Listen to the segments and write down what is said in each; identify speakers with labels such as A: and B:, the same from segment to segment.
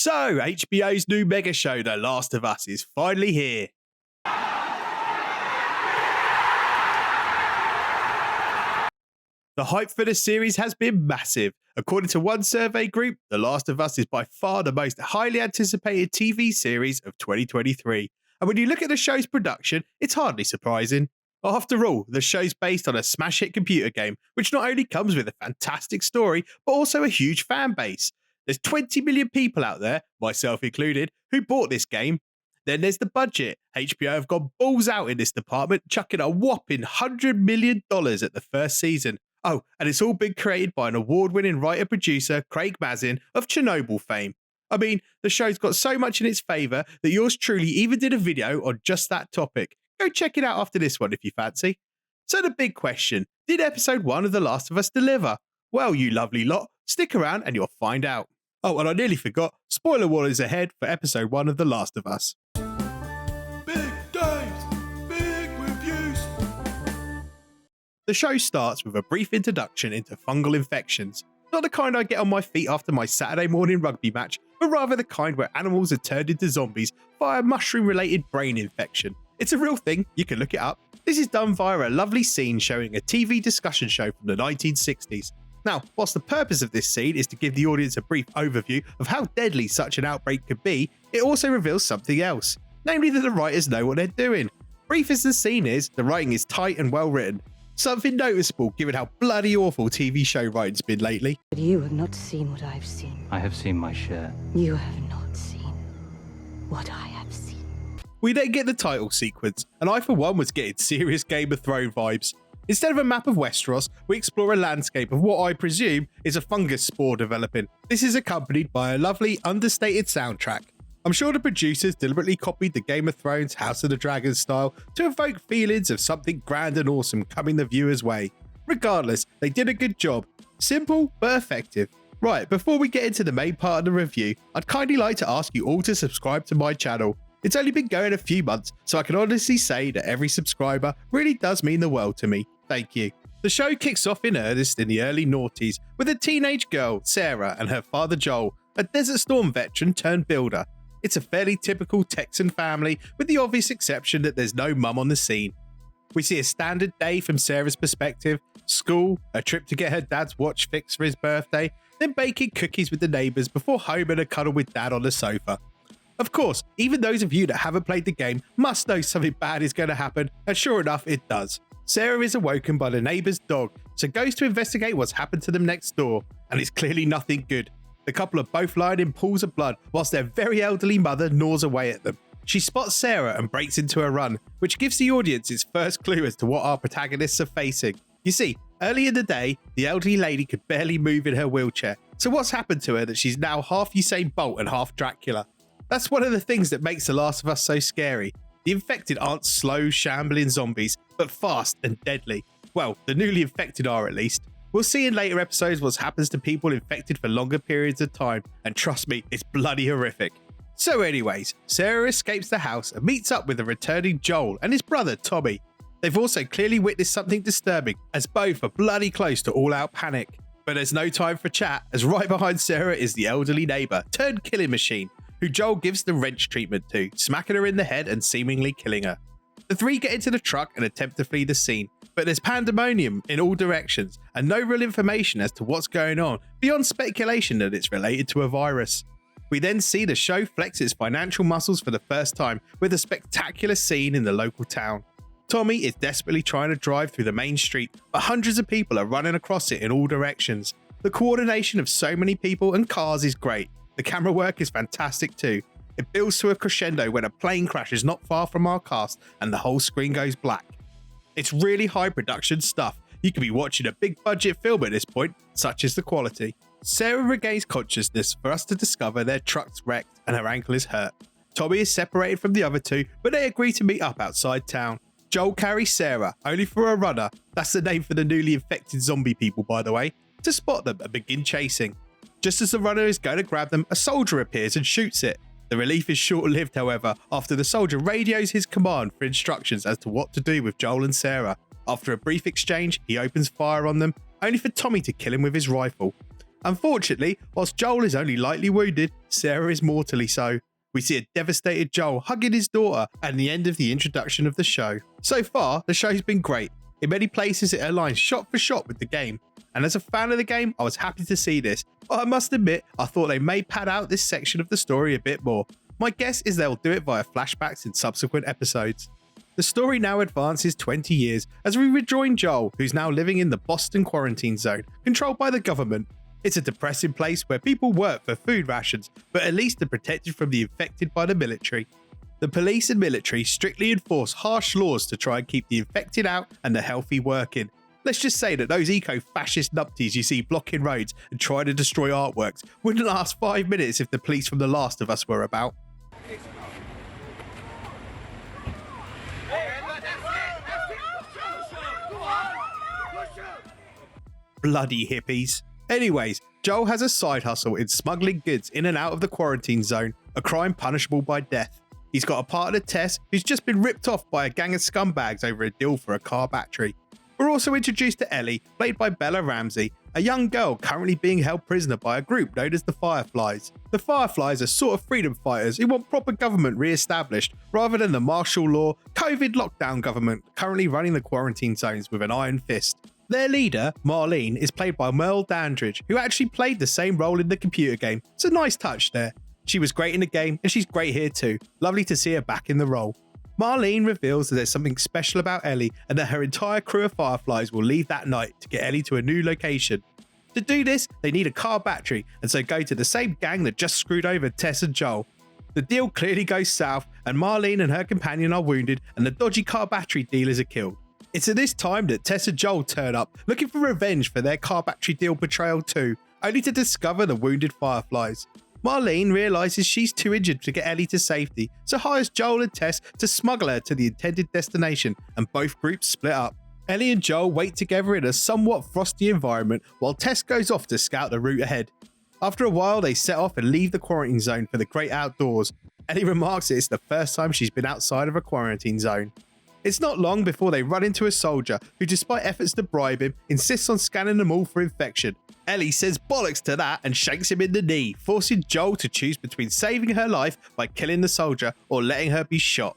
A: So, HBO's new mega show, The Last of Us, is finally here. The hype for the series has been massive. According to one survey group, The Last of Us is by far the most highly anticipated TV series of 2023. And when you look at the show's production, it's hardly surprising. After all, the show's based on a smash hit computer game, which not only comes with a fantastic story, but also a huge fan base. There's 20 million people out there, myself included, who bought this game. Then there's the budget. HBO have gone balls out in this department, chucking a whopping $100 million at the first season. Oh, and it's all been created by an award-winning writer-producer, Craig Mazin, of Chernobyl fame. I mean, the show's got so much in its favour that yours truly even did a video on just that topic. Go check it out after this one if you fancy. So the big question, did episode 1 of The Last of Us deliver? Well, you lovely lot, stick around and you'll find out. Oh, and I nearly forgot, spoiler warnings ahead for episode 1 of The Last of Us. The show starts with a brief introduction into fungal infections. Not the kind I get on my feet after my Saturday morning rugby match, but rather the kind where animals are turned into zombies via a mushroom-related brain infection. It's a real thing, you can look it up. This is done via a lovely scene showing a TV discussion show from the 1960s. Now, whilst the purpose of this scene is to give the audience a brief overview of how deadly such an outbreak could be, it also reveals something else. Namely that the writers know what they're doing. Brief as the scene is, the writing is tight and well written. Something noticeable given how bloody awful TV show writing's been lately.
B: But you have not seen what I've seen.
C: I have seen my share.
B: You have not seen what I have seen.
A: We then get the title sequence, and I for one was getting serious Game of Thrones vibes. Instead of a map of Westeros, we explore a landscape of what I presume is a fungus spore developing. This is accompanied by a lovely, understated soundtrack. I'm sure the producers deliberately copied the Game of Thrones House of the Dragon style to evoke feelings of something grand and awesome coming the viewer's way. Regardless, they did a good job. Simple, but effective. Right, before we get into the main part of the review, I'd kindly like to ask you all to subscribe to my channel. It's only been going a few months, so I can honestly say that every subscriber really does mean the world to me. Thank you. The show kicks off in earnest in the early noughties with a teenage girl, Sarah, and her father Joel, a Desert Storm veteran turned builder. It's a fairly typical Texan family, with the obvious exception that there's no mum on the scene. We see a standard day from Sarah's perspective: school, a trip to get her dad's watch fixed for his birthday, then baking cookies with the neighbours before home and a cuddle with dad on the sofa. Of course, even those of you that haven't played the game must know something bad is going to happen, and sure enough, it does. Sarah is awoken by the neighbour's dog, so goes to investigate what's happened to them next door, and it's clearly nothing good. The couple are both lying in pools of blood whilst their very elderly mother gnaws away at them. She spots Sarah and breaks into a run, which gives the audience its first clue as to what our protagonists are facing. You see, early in the day, the elderly lady could barely move in her wheelchair, so what's happened to her that she's now half Usain Bolt and half Dracula? That's one of the things that makes The Last of Us so scary. The infected aren't slow, shambling zombies, but fast and deadly. Well, the newly infected are at least. We'll see in later episodes what happens to people infected for longer periods of time, and trust me, it's bloody horrific. So anyways, Sarah escapes the house and meets up with the returning Joel and his brother Tommy. They've also clearly witnessed something disturbing, as both are bloody close to all-out panic. But there's no time for chat, as right behind Sarah is the elderly neighbour turned killing machine, who Joel gives the wrench treatment to, smacking her in the head and seemingly killing her. The three get into the truck and attempt to flee the scene, but there's pandemonium in all directions and no real information as to what's going on beyond speculation that it's related to a virus. We then see the show flex its financial muscles for the first time with a spectacular scene in the local town. Tommy is desperately trying to drive through the main street, but hundreds of people are running across it in all directions. The coordination of so many people and cars is great. The camera work is fantastic too. It builds to a crescendo when a plane crashes not far from our cast and the whole screen goes black. It's really high production stuff. You could be watching a big budget film at this point, such is the quality. Sarah regains consciousness for us to discover their truck's wrecked and her ankle is hurt. Tommy is separated from the other two, but they agree to meet up outside town. Joel carries Sarah, only for a runner, that's the name for the newly infected zombie people by the way, to spot them and begin chasing. Just as the runner is going to grab them, a soldier appears and shoots it. The relief is short-lived, however, after the soldier radios his command for instructions as to what to do with Joel and Sarah. After a brief exchange, he opens fire on them, only for Tommy to kill him with his rifle. Unfortunately, whilst Joel is only lightly wounded, Sarah is mortally so. We see a devastated Joel hugging his daughter and the end of the introduction of the show. So far, the show's been great. In many places it aligns shot for shot with the game. And as a fan of the game, I was happy to see this. But I must admit, I thought they may pad out this section of the story a bit more. My guess is they'll do it via flashbacks in subsequent episodes. The story now advances 20 years as we rejoin Joel, who's now living in the Boston quarantine zone, controlled by the government. It's a depressing place where people work for food rations, but at least they're protected from the infected by the military. The police and military strictly enforce harsh laws to try and keep the infected out and the healthy working. Let's just say that those eco-fascist numpties you see blocking roads and trying to destroy artworks wouldn't last 5 minutes if the police from The Last of Us were about. Bloody hippies. Anyways, Joel has a side hustle in smuggling goods in and out of the quarantine zone, a crime punishable by death. He's got a partner, Tess, who's just been ripped off by a gang of scumbags over a deal for a car battery. We're also introduced to Ellie, played by Bella Ramsey, a young girl currently being held prisoner by a group known as the Fireflies. The Fireflies are sort of freedom fighters who want proper government re-established rather than the martial law, COVID lockdown government currently running the quarantine zones with an iron fist. Their leader, Marlene, is played by Merle Dandridge, who actually played the same role in the computer game. It's a nice touch there. She was great in the game and she's great here too. Lovely to see her back in the role. Marlene reveals that there's something special about Ellie and that her entire crew of Fireflies will leave that night to get Ellie to a new location. To do this, they need a car battery and so go to the same gang that just screwed over Tess and Joel. The deal clearly goes south and Marlene and her companion are wounded and the dodgy car battery dealers are killed. It's at this time that Tess and Joel turn up looking for revenge for their car battery deal betrayal too, only to discover the wounded Fireflies. Marlene realises she's too injured to get Ellie to safety, so hires Joel and Tess to smuggle her to the intended destination, and both groups split up. Ellie and Joel wait together in a somewhat frosty environment while Tess goes off to scout the route ahead. After a while, they set off and leave the quarantine zone for the great outdoors. Ellie remarks that it's the first time she's been outside of a quarantine zone. It's not long before they run into a soldier who, despite efforts to bribe him, insists on scanning them all for infection. Ellie says bollocks to that and shakes him in the knee, forcing Joel to choose between saving her life by killing the soldier or letting her be shot.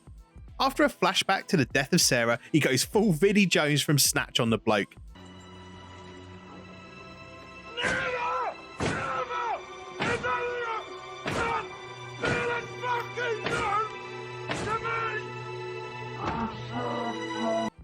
A: After a flashback to the death of Sarah, he goes full Vinnie Jones from Snatch on the bloke.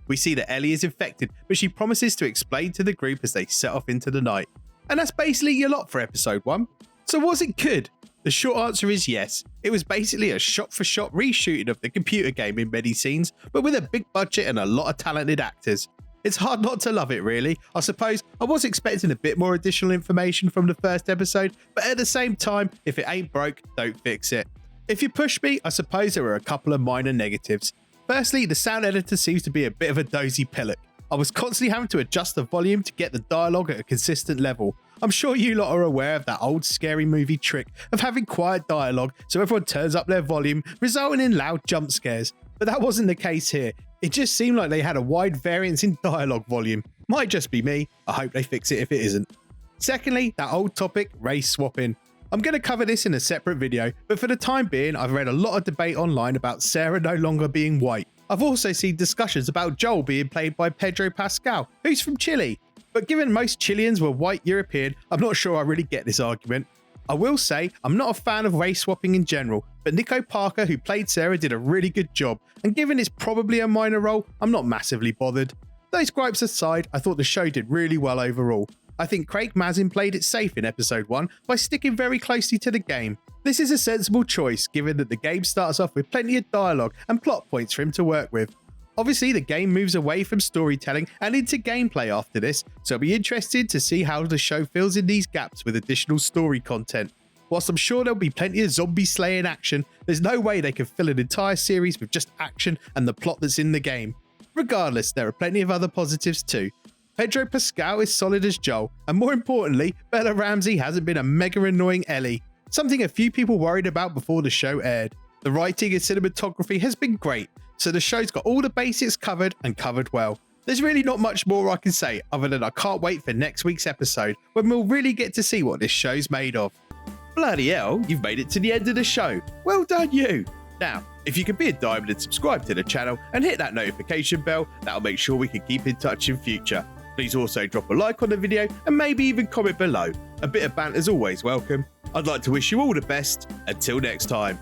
A: We see that Ellie is infected, but she promises to explain to the group as they set off into the night. And that's basically your lot for episode 1. So was it good? The short answer is yes. It was basically a shot-for-shot reshooting of the computer game in many scenes, but with a big budget and a lot of talented actors. It's hard not to love it really. I suppose I was expecting a bit more additional information from the first episode, but at the same time, if it ain't broke, don't fix it. If you push me, I suppose there were a couple of minor negatives. Firstly, the sound editor seems to be a bit of a dozy pillock. I was constantly having to adjust the volume to get the dialogue at a consistent level. I'm sure you lot are aware of that old scary movie trick of having quiet dialogue so everyone turns up their volume, resulting in loud jump scares. But that wasn't the case here. It just seemed like they had a wide variance in dialogue volume. Might just be me. I hope they fix it if it isn't. Secondly, that old topic, race swapping. I'm going to cover this in a separate video, but for the time being, I've read a lot of debate online about Sarah no longer being white. I've also seen discussions about Joel being played by Pedro Pascal, who's from Chile. But given most Chileans were white European, I'm not sure I really get this argument. I will say, I'm not a fan of race swapping in general, but Nico Parker, who played Sarah, did a really good job, and given it's probably a minor role, I'm not massively bothered. Those gripes aside, I thought the show did really well overall. I think Craig Mazin played it safe in episode 1 by sticking very closely to the game. This is a sensible choice given that the game starts off with plenty of dialogue and plot points for him to work with. Obviously the game moves away from storytelling and into gameplay after this, so I'll be interested to see how the show fills in these gaps with additional story content. Whilst I'm sure there'll be plenty of zombie slaying action, there's no way they can fill an entire series with just action and the plot that's in the game. Regardless, there are plenty of other positives too. Pedro Pascal is solid as Joel, and more importantly, Bella Ramsey hasn't been a mega annoying Ellie, something a few people worried about before the show aired. The writing and cinematography has been great, so the show's got all the basics covered and covered well. There's really not much more I can say other than I can't wait for next week's episode when we'll really get to see what this show's made of. Bloody hell, you've made it to the end of the show. Well done you. Now, if you could be a diamond and subscribe to the channel and hit that notification bell, that'll make sure we can keep in touch in future. Please also drop a like on the video and maybe even comment below. A bit of banter's always welcome. I'd like to wish you all the best. Until next time.